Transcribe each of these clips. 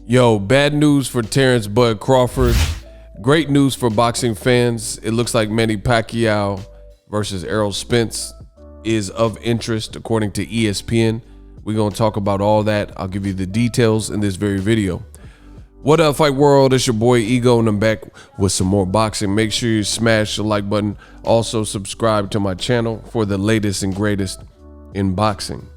Yo, bad news for Terence "Bud" Crawford. Great news for boxing fans. It looks like Manny Pacquiao versus Errol Spence is of interest, according to ESPN. We're going to talk about all that. I'll give you the details in this very video. What up, Fight World? It's your boy Ego, and I'm back with some more boxing. Make sure you smash the like button. Also, subscribe to my channel for the latest and greatest in boxing.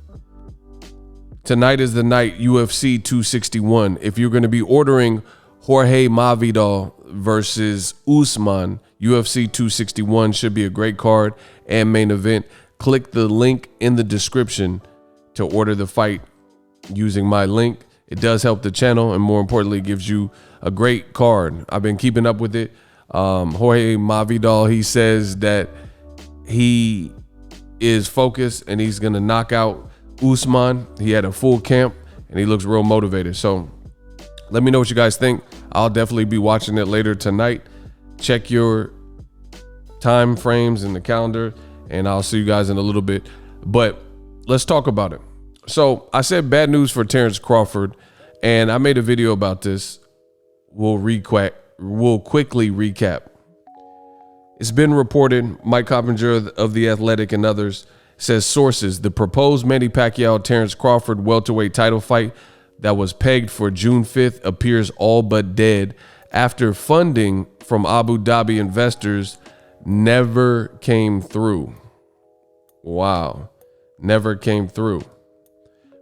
Tonight is the night, UFC 261. If you're going to be ordering Jorge Masvidal versus Usman, UFC 261 should be a great card and main event. Click the link in the description to order the fight using my link. It does help the channel, and more importantly, gives you a great card. I've been keeping up with it. Jorge Masvidal, he says that he is focused and he's going to knock out Usman. He had a full camp and he looks real motivated. So let me know what you guys think. I'll definitely be watching it later tonight. Check your time frames in the calendar, and I'll see you guys in a little bit. But let's talk about it. So I said bad news for Terence Crawford, and I made a video about this. We'll quickly recap. It's been reported, Mike Coppinger of The Athletic and others, says sources, the proposed Manny Pacquiao-Terence Crawford welterweight title fight that was pegged for June 5th appears all but dead after funding from Abu Dhabi investors never came through. Wow, never came through.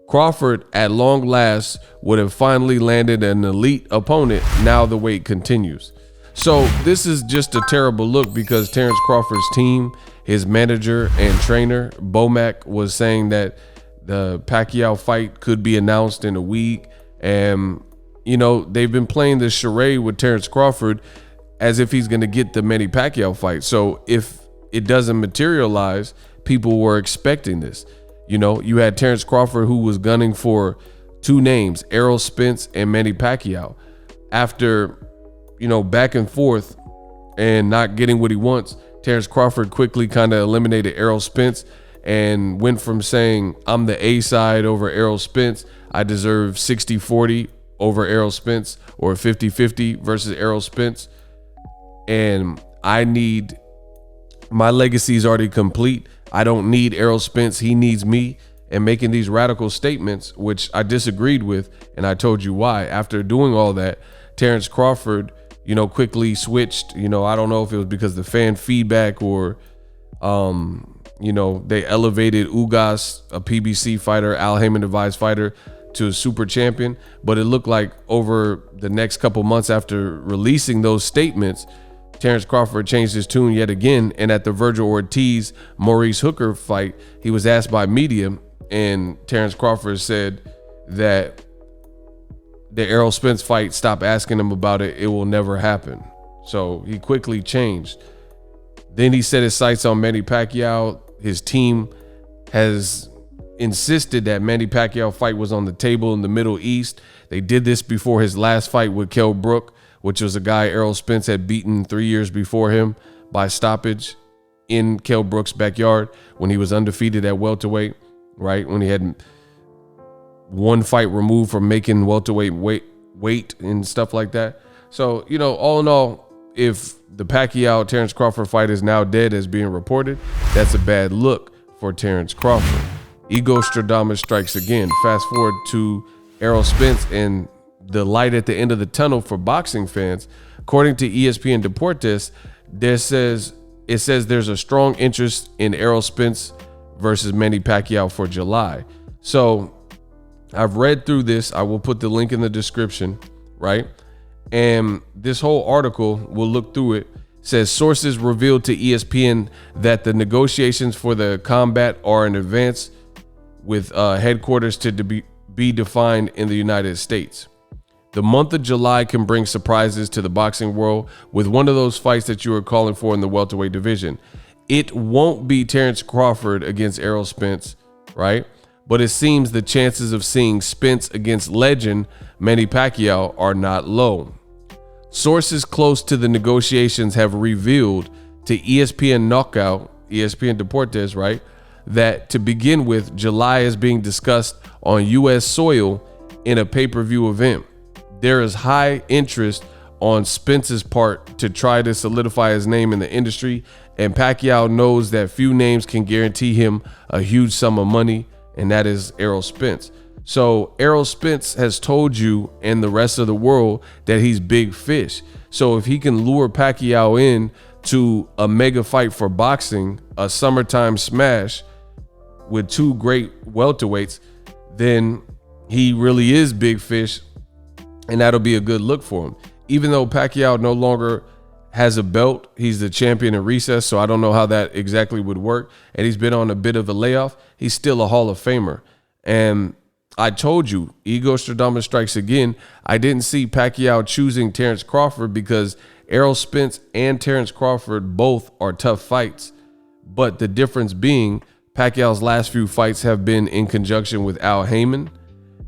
Crawford, at long last, would have finally landed an elite opponent. Now the wait continues. So this is just a terrible look because Terence Crawford's team, his manager and trainer, Bomac, was saying that the Pacquiao fight could be announced in a week. And, you know, they've been playing this charade with Terence Crawford as if he's going to get the Manny Pacquiao fight. So if it doesn't materialize, people were expecting this. You know, you had Terence Crawford, who was gunning for two names, Errol Spence and Manny Pacquiao. After, you know, back and forth and not getting what he wants, Terence Crawford quickly kind of eliminated Errol Spence and went from saying, I'm the A side over Errol Spence, I deserve 60-40 over Errol Spence, or 50-50 versus Errol Spence, and my legacy is already complete. I don't need Errol Spence, he needs me. And making these radical statements, which I disagreed with, and I told you why. After doing all that, Terence Crawford, you know, quickly switched. You know, I don't know if it was because the fan feedback or, you know, they elevated Ugas, a PBC fighter, Al Haymon advised fighter, to a super champion. But it looked like over the next couple months after releasing those statements, Terence Crawford changed his tune yet again. And at the Virgil Ortiz Maurice Hooker fight, he was asked by media, and Terence Crawford said that the Errol Spence fight, stop asking him about it, it will never happen. So he quickly changed. Then he set his sights on Manny Pacquiao. His team has insisted that Manny Pacquiao fight was on the table in the Middle East. They did this before his last fight with Kell Brook, which was a guy Errol Spence had beaten 3 years before him by stoppage in Kell Brook's backyard when he was undefeated at welterweight, right? When he had one fight removed from making welterweight weight and stuff like that. So, you know, all in all, if the Pacquiao-Terence Crawford fight is now dead as being reported, that's a bad look for Terence Crawford. Ego Stradamus strikes again. Fast forward to Errol Spence and the light at the end of the tunnel for boxing fans. According to ESPN Deportes, it says there's a strong interest in Errol Spence versus Manny Pacquiao for July. So I've read through this. I will put the link in the description, right? And this whole article, we'll look through it, says sources revealed to ESPN that the negotiations for the combat are in advance, with headquarters to be defined in the United States. The month of July can bring surprises to the boxing world with one of those fights that you were calling for in the welterweight division. It won't be Terence Crawford against Errol Spence, right? But it seems the chances of seeing Spence against legend Manny Pacquiao are not low. Sources close to the negotiations have revealed to ESPN Knockout, ESPN Deportes, right, that to begin with, July is being discussed on U.S. soil in a pay-per-view event. there is high interest on Spence's part to try to solidify his name in the industry, and Pacquiao knows that few names can guarantee him a huge sum of money, and that is Errol Spence. So Errol Spence has told you and the rest of the world that he's big fish. So if he can lure Pacquiao in to a mega fight for boxing, a summertime smash with two great welterweights, then he really is big fish, and that'll be a good look for him. Even though Pacquiao no longer has a belt, he's the champion in recess, so I don't know how that exactly would work, and he's been on a bit of a layoff, he's still a Hall of Famer. And I told you, Ego Stradamus strikes again. I didn't see Pacquiao choosing Terence Crawford because Errol Spence and Terence Crawford both are tough fights. But the difference being, Pacquiao's last few fights have been in conjunction with Al Haymon,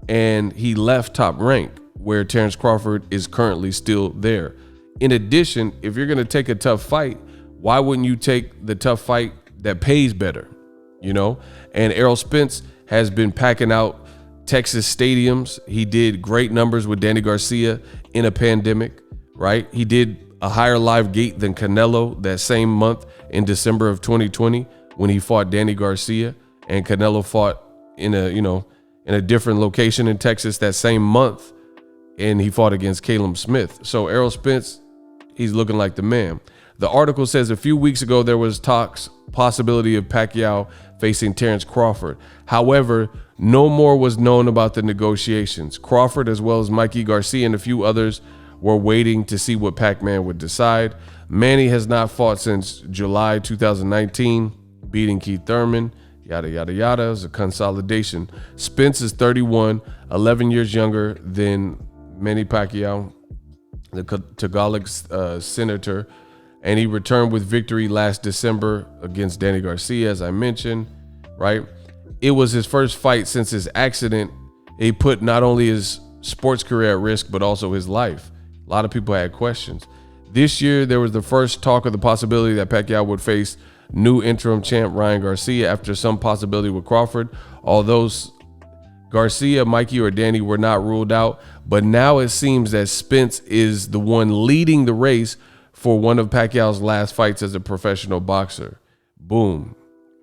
and he left Top Rank, where Terence Crawford is currently still there. In addition, if you're going to take a tough fight, why wouldn't you take the tough fight that pays better? You know, and Errol Spence has been packing out Texas stadiums. He did great numbers with Danny Garcia in a pandemic, right? He did a higher live gate than Canelo that same month in December of 2020 when he fought Danny Garcia, and Canelo fought in a different location in Texas that same month, and he fought against Caleb Smith. So Errol Spence, he's looking like the man. The article says a few weeks ago there was possibility of Pacquiao facing Terence Crawford. However, no more was known about the negotiations. Crawford, as well as Mikey Garcia and a few others, were waiting to see what Pac-Man would decide. Manny has not fought since July 2019, beating Keith Thurman. Yada, yada, yada. It was a consolidation. Spence is 31, 11 years younger than Manny Pacquiao, the Tagalog senator, and he returned with victory last December against Danny Garcia, as I mentioned, right? It was his first fight since his accident. He put not only his sports career at risk, but also his life. A lot of people had questions. This year, there was the first talk of the possibility that Pacquiao would face new interim champ Ryan Garcia after some possibility with Crawford. Although Garcia, Mikey, or Danny were not ruled out, but now it seems that Spence is the one leading the race for one of Pacquiao's last fights as a professional boxer. Boom.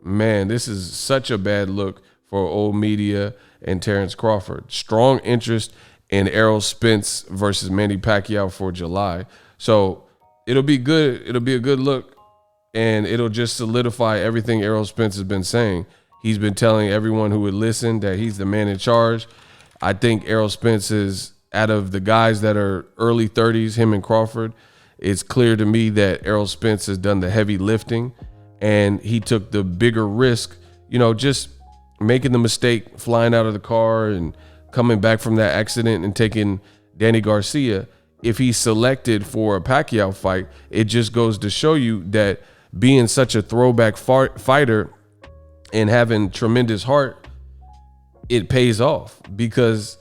Man, this is such a bad look for old media and Terence Crawford. Strong interest in Errol Spence versus Manny Pacquiao for July. So it'll be good. It'll be a good look, and it'll just solidify everything Errol Spence has been saying. He's been telling everyone who would listen that he's the man in charge. I think Errol Spence is, out of the guys that are early 30s, him and Crawford, it's clear to me that Errol Spence has done the heavy lifting, and he took the bigger risk, just making the mistake, flying out of the car and coming back from that accident and taking Danny Garcia. If he's selected for a Pacquiao fight, it just goes to show you that being such a throwback fighter and having tremendous heart, it pays off, because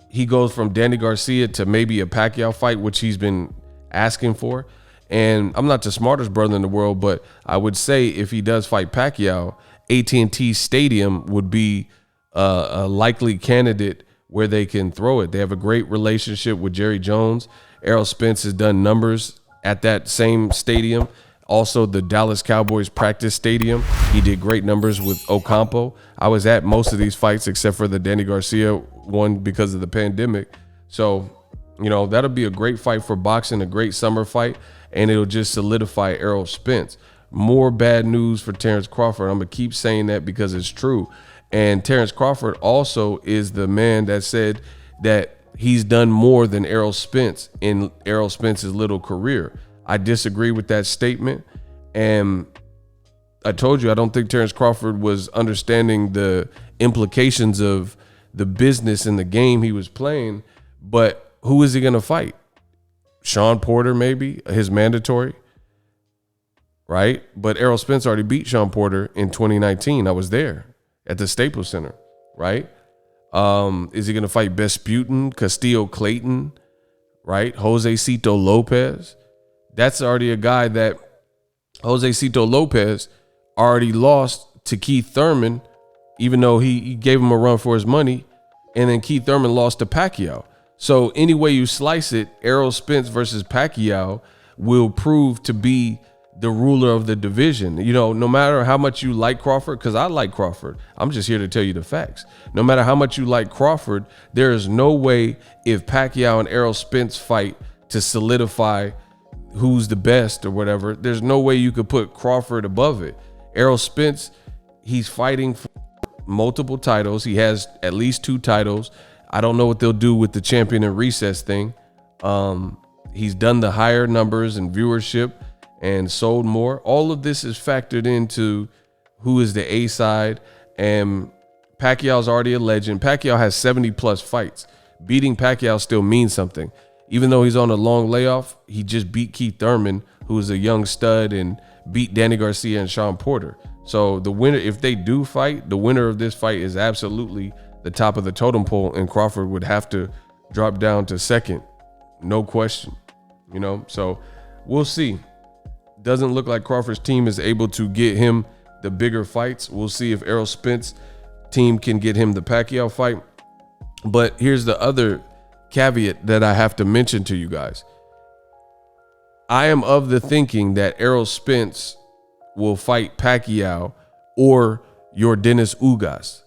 he goes from Danny Garcia to maybe a Pacquiao fight, which he's been asking for. And I'm not the smartest brother in the world, but I would say if he does fight Pacquiao, AT&T Stadium would be a likely candidate where they can throw it. They have a great relationship with Jerry Jones. Errol Spence has done numbers at that same stadium. Also, the Dallas Cowboys practice stadium, he did great numbers with Ocampo. I was at most of these fights except for the Danny Garcia one because of the pandemic. So, that'll be a great fight for boxing, a great summer fight, and it'll just solidify Errol Spence. More bad news for Terence Crawford. I'm going to keep saying that because it's true. And Terence Crawford also is the man that said that he's done more than Errol Spence in Errol Spence's little career. I disagree with that statement. And I told you, I don't think Terence Crawford was understanding the implications of the business and the game he was playing. But who is he going to fight? Sean Porter, maybe, his mandatory, right? But Errol Spence already beat Sean Porter in 2019. I was there at the Staples Center, right? Is he going to fight Vesputin, Castillo Clayton, right? Jose Cito Lopez. That's already a guy that Jose Cito Lopez already lost to Keith Thurman, even though he gave him a run for his money. And then Keith Thurman lost to Pacquiao. So any way you slice it, Errol Spence versus Pacquiao will prove to be the ruler of the division. You know, no matter how much you like Crawford, because I like Crawford, I'm just here to tell you the facts. No matter how much you like Crawford, there is no way if Pacquiao and Errol Spence fight to solidify who's the best or whatever, there's no way you could put Crawford above it. Errol Spence, he's fighting for multiple titles. He has at least 2 titles. I don't know what they'll do with the champion and recess thing. He's done the higher numbers and viewership and sold more. All of this is factored into who is the A side. And Pacquiao's already a legend. Pacquiao has 70 plus fights. Beating Pacquiao still means something. Even though he's on a long layoff, he just beat Keith Thurman, who is a young stud, and beat Danny Garcia and Sean Porter. So the winner, if they do fight, the winner of this fight is absolutely the top of the totem pole, and Crawford would have to drop down to second. No question, you know? So we'll see. Doesn't look like Crawford's team is able to get him the bigger fights. We'll see if Errol Spence team can get him the Pacquiao fight. But here's the other caveat that I have to mention to you guys. I am of the thinking that Errol Spence will fight Pacquiao or your Dennis Ugas.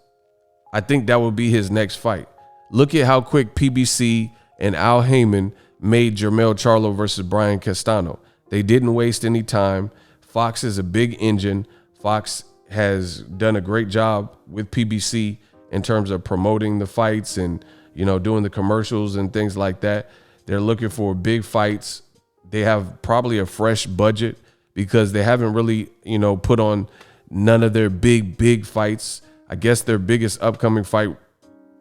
I think that would be his next fight. Look at how quick PBC and Al Heyman made Jermell Charlo versus Brian Castano. They didn't waste any time. Fox is a big engine. Fox has done a great job with PBC in terms of promoting the fights and, you know, doing the commercials and things like that. They're looking for big fights. They have probably a fresh budget because they haven't really, you know, put on none of their big fights. I guess their biggest upcoming fight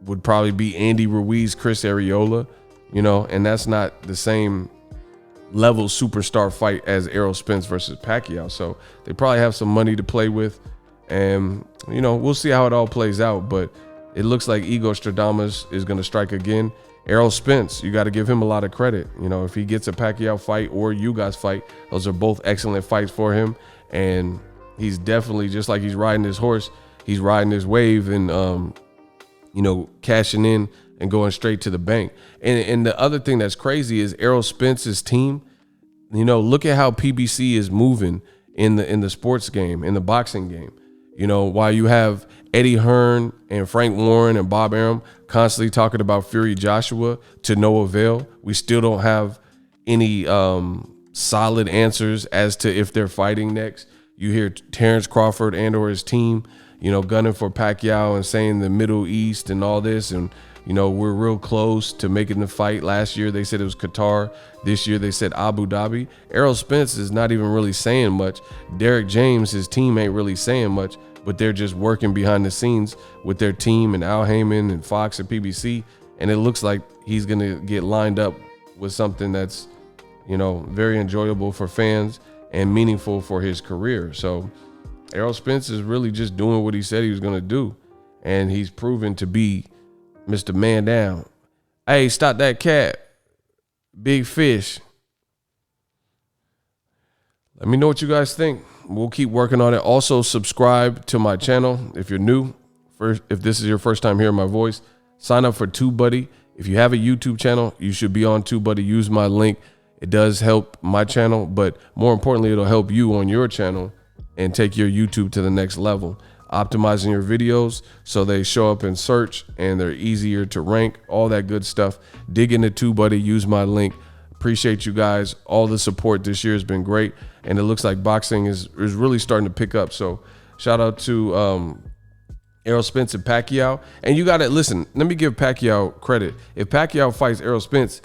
would probably be Andy Ruiz, Chris Arreola, you know, and that's not the same level superstar fight as Errol Spence versus Pacquiao. So they probably have some money to play with, and, you know, we'll see how it all plays out. But it looks like Igor Stradamus is going to strike again. Errol Spence, you got to give him a lot of credit. You know, if he gets a Pacquiao fight or you guys fight, those are both excellent fights for him. And he's definitely, just like he's riding his horse, he's riding his wave and, you know, cashing in and going straight to the bank. And the other thing that's crazy is Errol Spence's team. You know, look at how PBC is moving in the sports game, in the boxing game. You know, while you have Eddie Hearn and Frank Warren and Bob Arum constantly talking about Fury Joshua to no avail, we still don't have any solid answers as to if they're fighting next. You hear Terence Crawford and or his team, you know, gunning for Pacquiao and saying the Middle East and all this. And, you know, we're real close to making the fight. Last year, they said it was Qatar. This year, they said Abu Dhabi. Errol Spence is not even really saying much. Derek James, his team, ain't really saying much, but they're just working behind the scenes with their team and Al Heyman and Fox and PBC. And it looks like he's going to get lined up with something that's, you know, very enjoyable for fans and meaningful for his career. So Errol Spence is really just doing what he said he was going to do. And he's proven to be Mr. Man Down. Hey, stop that cat. Big fish. Let me know what you guys think. We'll keep working on it. Also, subscribe to my channel if you're new. If this is your first time hearing my voice, sign up for TubeBuddy. If you have a YouTube channel, you should be on TubeBuddy. Use my link. It does help my channel, but more importantly, it'll help you on your channel and take your YouTube to the next level. Optimizing your videos so they show up in search and they're easier to rank, all that good stuff. Dig into TubeBuddy, use my link. Appreciate you guys. All the support this year has been great, and it looks like boxing is really starting to pick up. So shout out to Errol Spence and Pacquiao. And you got to listen, let me give Pacquiao credit. If Pacquiao fights Errol Spence,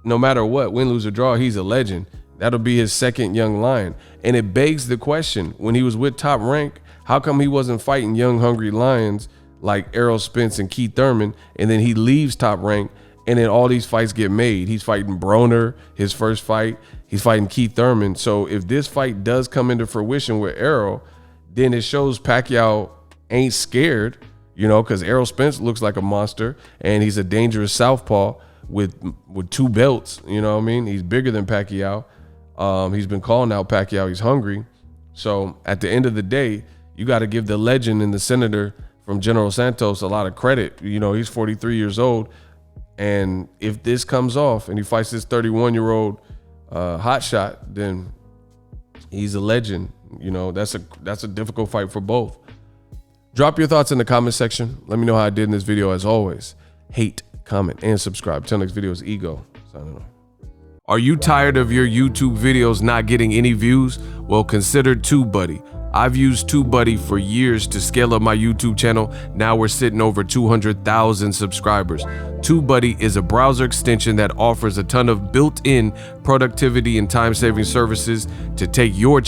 no matter what, win, lose, or draw, he's a legend. That'll be his second young lion. And it begs the question, when he was with Top Rank, how come he wasn't fighting young, hungry lions like Errol Spence and Keith Thurman, and then he leaves Top Rank, and then all these fights get made? He's fighting Broner, his first fight. He's fighting Keith Thurman. So if this fight does come into fruition with Errol, then it shows Pacquiao ain't scared, you know, because Errol Spence looks like a monster, and he's a dangerous southpaw with 2 belts. You know what I mean? He's bigger than Pacquiao. He's been calling out Pacquiao. He's hungry. So at the end of the day, you got to give the legend and the senator from General Santos a lot of credit. You know, he's 43 years old, And if this comes off and he fights this 31-year-old hotshot, then he's a legend. You know, that's a difficult fight for both. Drop your thoughts in the comment section. Let me know how I did in this video. As always, hate, comment, and subscribe. Till next video is Ego signing off. Are you tired of your YouTube videos not getting any views? Well, consider TUBEBUDDY. I've used TUBEBUDDY for years to scale up my YouTube channel. Now we're sitting over 200,000 subscribers. TUBEBUDDY is a browser extension that offers a ton of built-in productivity and time-saving services to take your